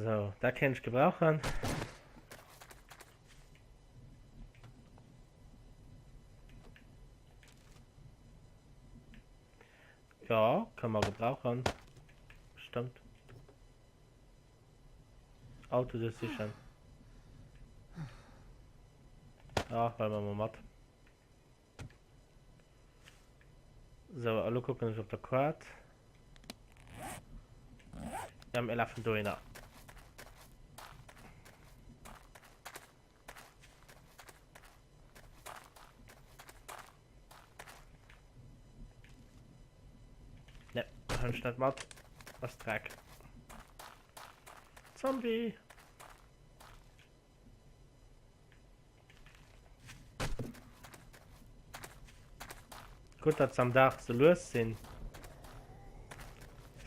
So, da kann ich gebrauchen. Ja, kann man gebrauchen. Stimmt. Auto das sichern. Ja, weil man mal matt. So, alle gucken uns auf der Karte. Wir haben 11 Döner. Ne, kann ich nicht matt. Was Dreck. Zombie. Gut, dass am Dach so los sind.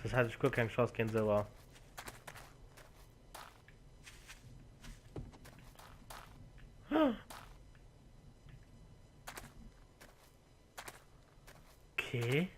Das hatte ich gut keine Chance, kein Sauer. Okay.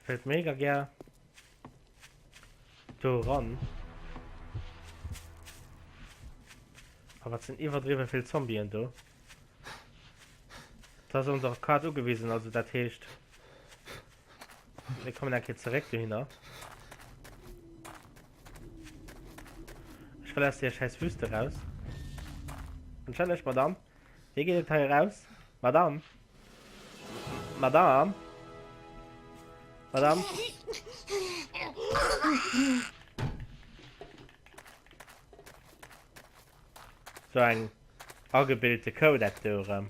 Fällt mega gern da ran. Aber es sind übertrieben viele Zombien da. Das ist unsere Karte gewesen, also das heißt. Wir kommen dann jetzt direkt hin. Ich verlasse die scheiß Wüste raus. Und schon ist Madame. Wie geht der Teil raus? Madame? Madame? Madame? So ein angebildete Code-Akteur.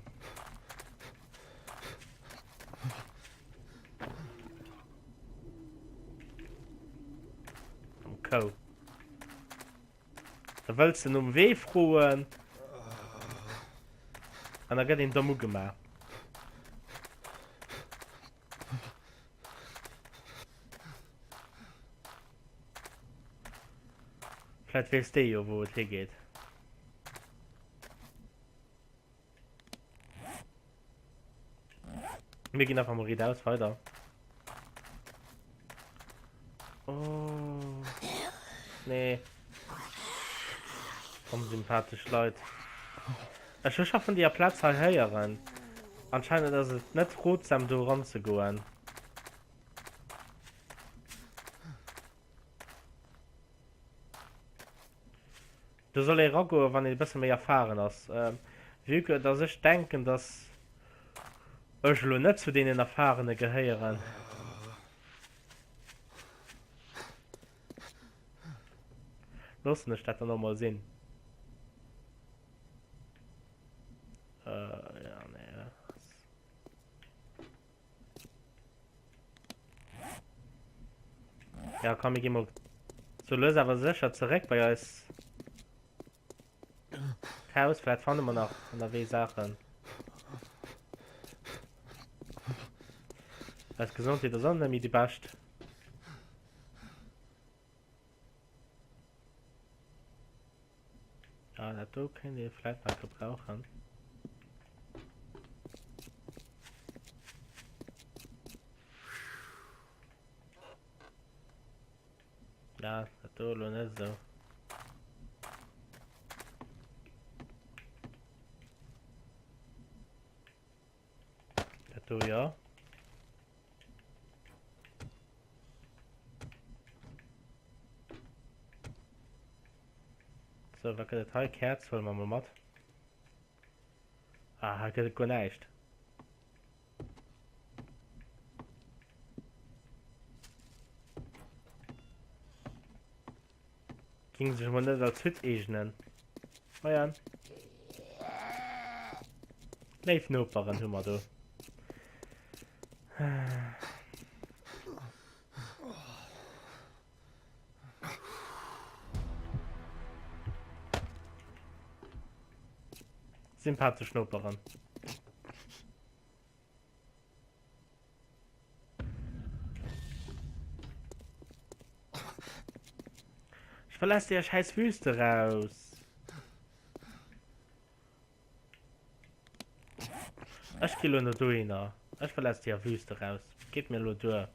Co. Da willst du weh frohen. Und dann geht ihn dumm gemacht. Vielleicht weißt du ja, wo es hier geht. Wir gehen einfach mal raus weiter. Oh. Nee. Komm, sympathisch Leute. Ich schaffen die ja Platz halt höher rein. Anscheinend ist es nicht rotsam, da ranzugehen. Du sollst ja gehen, wenn du ein bisschen mehr erfahren hast. Wie gut, dass ich denke, dass ich nicht zu denen Erfahrenen gehören. Lass nicht, das noch mal sehen. Ja, nee. Ja, komm, ich geh mal zu lösen, aber sicher zurück, weil er ist. Chaos, vielleicht fahren wir noch von der W-Sachen. Als Gesundheit der Sonne, wie die Bast. Ja, das können wir vielleicht mal gebrauchen. Ja, das tut nicht so. Das tut ja. So, was geht das Kerz, wollen wir mal mit? Ah, geht gar nicht. Ging sich mal nicht als Hüt eignen. Na ja. Leif Noperen, hör mal du. Sympathisch Noperen. Verlass dir scheiß Wüste raus. Ich gehe nur durch. Ich verlasse die Wüste raus. Gib mir nur durch.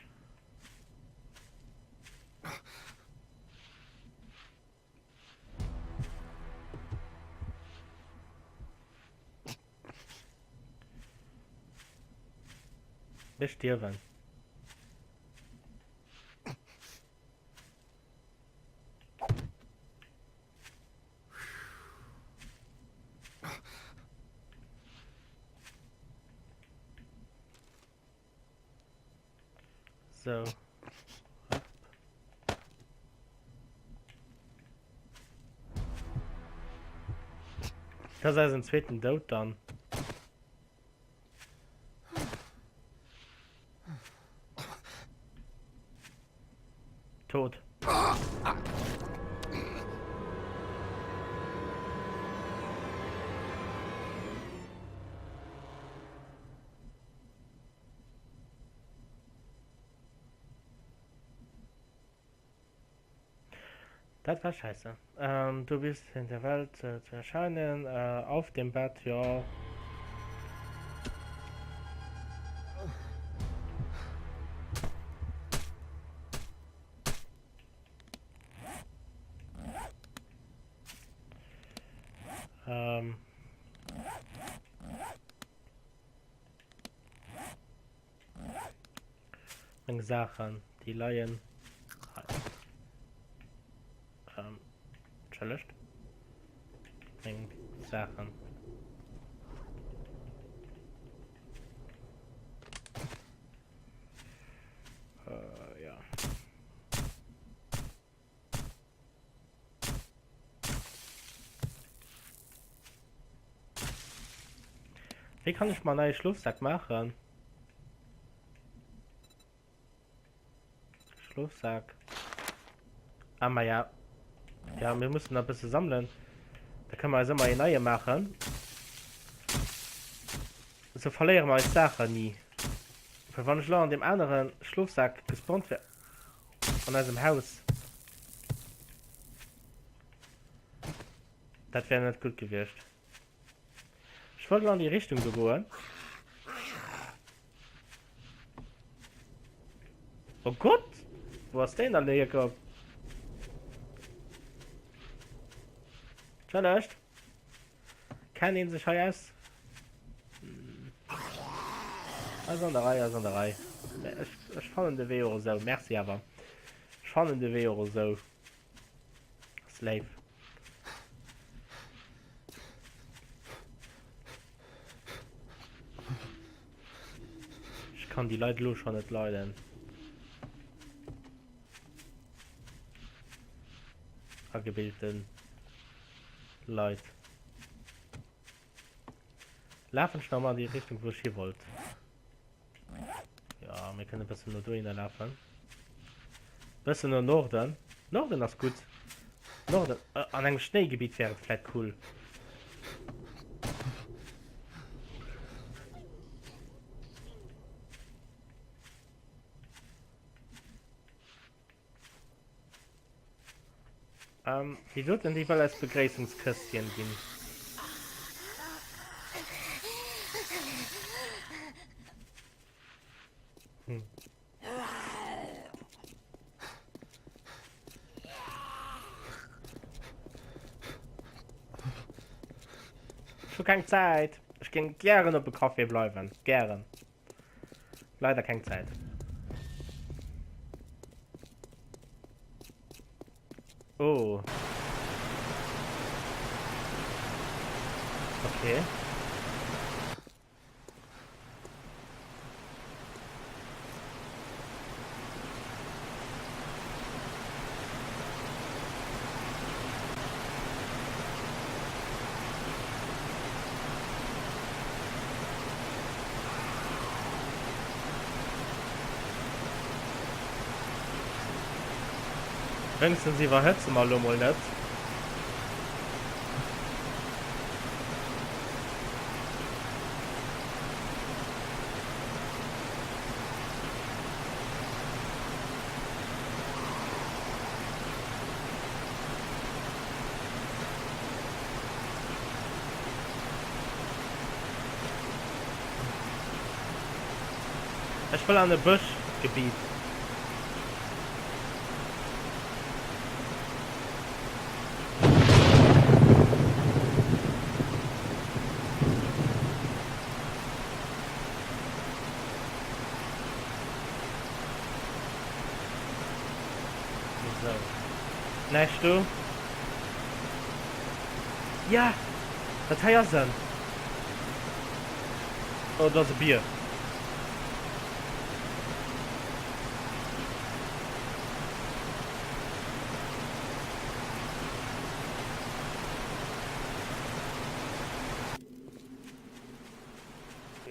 Wir sterben. So. Das ist ein zweiten Tod dann. Tot. Das war scheiße. Du bist in der Welt zu erscheinen, auf dem Bett, ja. Sachen, die Laien. Schlecht. Sachen. Ja. Wie kann ich mal einen Schlafsack machen? Schlafsack. Aber ja. Ja, wir müssen ein bisschen sammeln. Da können wir also mal eine neue machen. So verlieren wir die Sache nie. Für wenn ich noch an dem anderen Schlafsack gespawnt werde. Von diesem Haus. Das wäre nicht gut gewesen. Ich wollte noch in die Richtung gehen. Oh Gott! Wo hast du denn da näher gekommen? Schon echt? Kann ihn sich aus? Sonderei. Ich fand den W oder so. Merci aber. Ich fand den W oder so. Slave. Ich kann die Leute los schon nicht leiden. Gebildeten Leute. Laufen schon mal in die Richtung, wo ich hier wollte. Ja, wir können ein bisschen nur durchlaufen. Ein bisschen nur Norden. Norden ist gut. Norden, an einem Schneegebiet wäre es vielleicht cool. Wie wird denn die Wahl als Begrüßungsküsschen gehen? Schon keine Zeit. Ich kann gerne auf den Kaffee bleiben. Gern. Leider keine Zeit. Oh. Okay. Wenigstens sie war jetzt mal nicht. Ich will an ein Buschgebiet. So. Nächst du? Ja! Das hat ja Sinn. Oh, das ist ein Bier.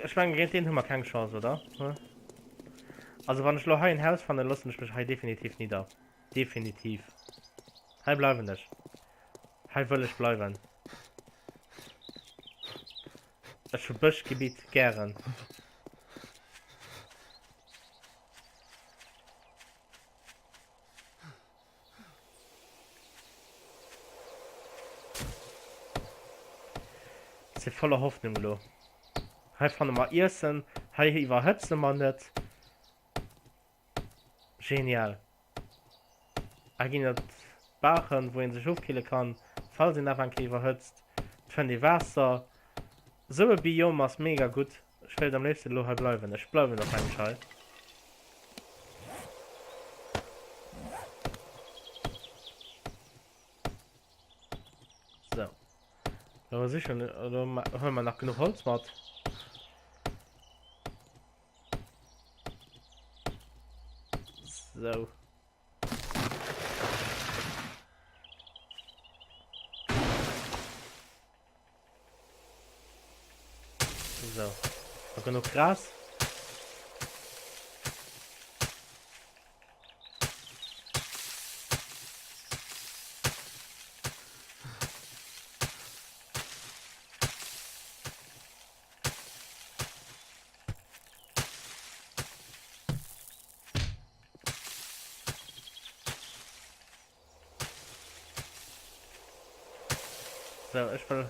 Ich meine, gegen den haben wir keine Chance, oder? Hm? Also, wenn ich noch ein Haus fand, dann lasse ich mich halt definitiv nieder. Definitiv. Halt bleiben nicht. Halt will ich bleiben. Das Buschgebiet gern. Das ist voller Hoffnung, lo. Halt von mal ersten, halt überhötzen man nicht. Genial. Eigentlich Bachen, wo ihn sich aufkillen kann, falls ihn einfach überhötzt. Von die Wasser. So ein Biom ist mega gut. Ich will am liebsten noch bleiben. Ich bleibe noch einen Scheiß. So. Aber sicher, hören wir noch genug Holz mit. So. So. Noch genug Gras. So, ich will.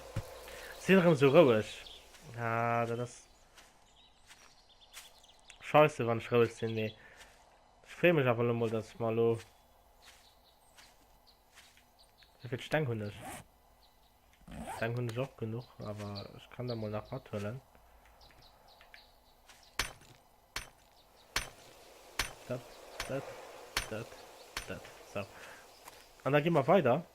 Sind so ruhig. Ja, das ist. Scheiße, wann ich ruhig sind. Nee. Ich freue mich aber nur mal, dass ich mal lo. Wie viel Stankhund ist? Stankhund ist auch genug, aber ich kann da mal nach was holen. Das, das, das, das. So. Und dann gehen wir weiter.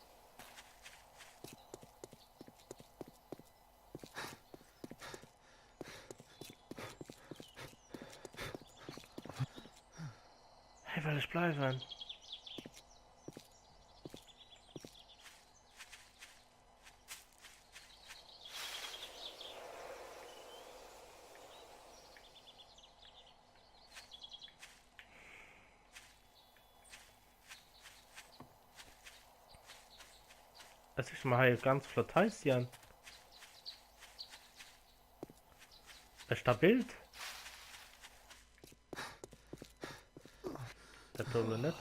Hey, will ich bleiben? Das ist mal hier ganz flott Häuschen. Ist da Bild? Das tun wir nicht.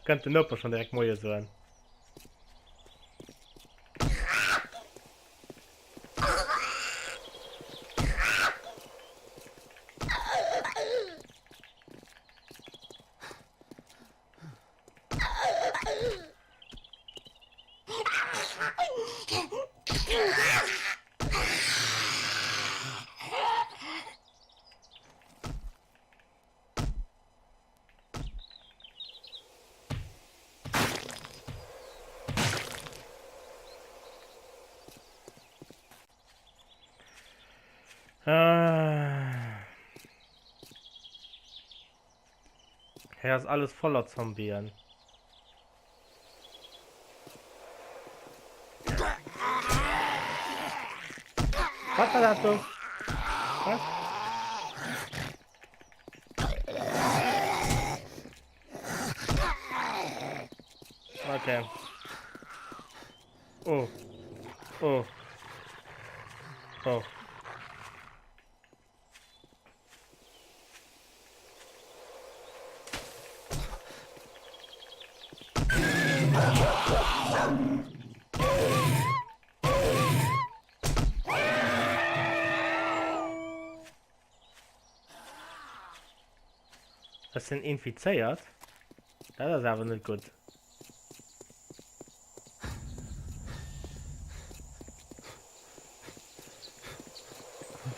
Könnte Nopper schon direkt mal so an. Hier ist alles voller Zombien. Was war das so? Was? Okay. Oh. Oh. Oh. Das sind infiziert. Das ist aber nicht gut.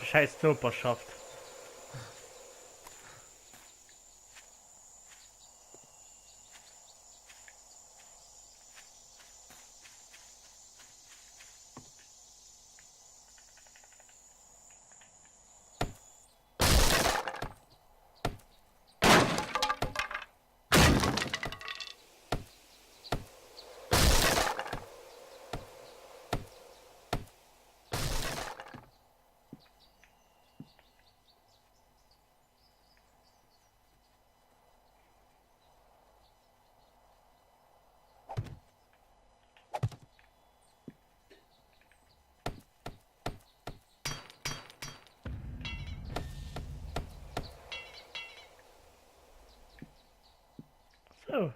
Scheiß Nachbarschaft. So.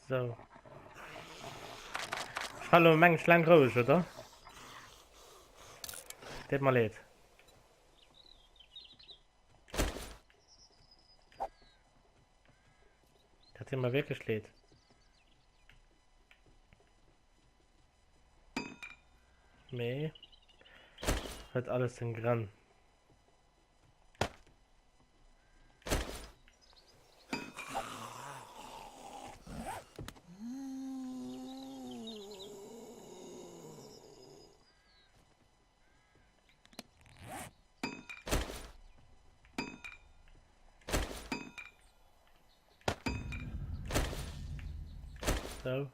So. Hallo, Mensch, lang ruhig, oder? Das mal leid. Das hat immer wirklich leid. Nee. Hat alles in Gran. So.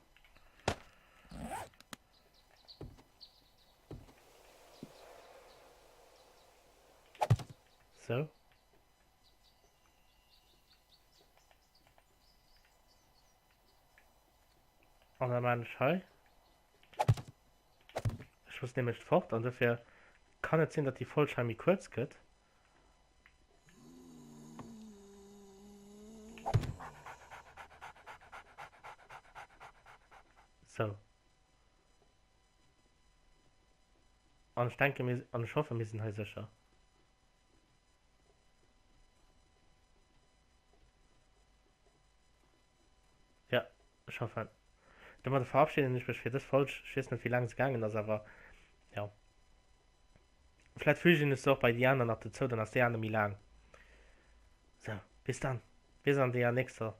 So. Und dann meine ich, hey. Ich muss nämlich fort und dafür kann nicht sehen, dass die Vollscheibe kurz geht. So. Und ich denke, und ich hoffe, wir sind halt sicher. Ja, ich hoffe. Dann mal verabschieden ich mich für das falsch. Ich weiß nicht, wie lange es gegangen ist, aber ja. Vielleicht fühle ich es auch bei den anderen noch dazu, dann hast du ja noch lang. So, bis dann. Bis an der nächste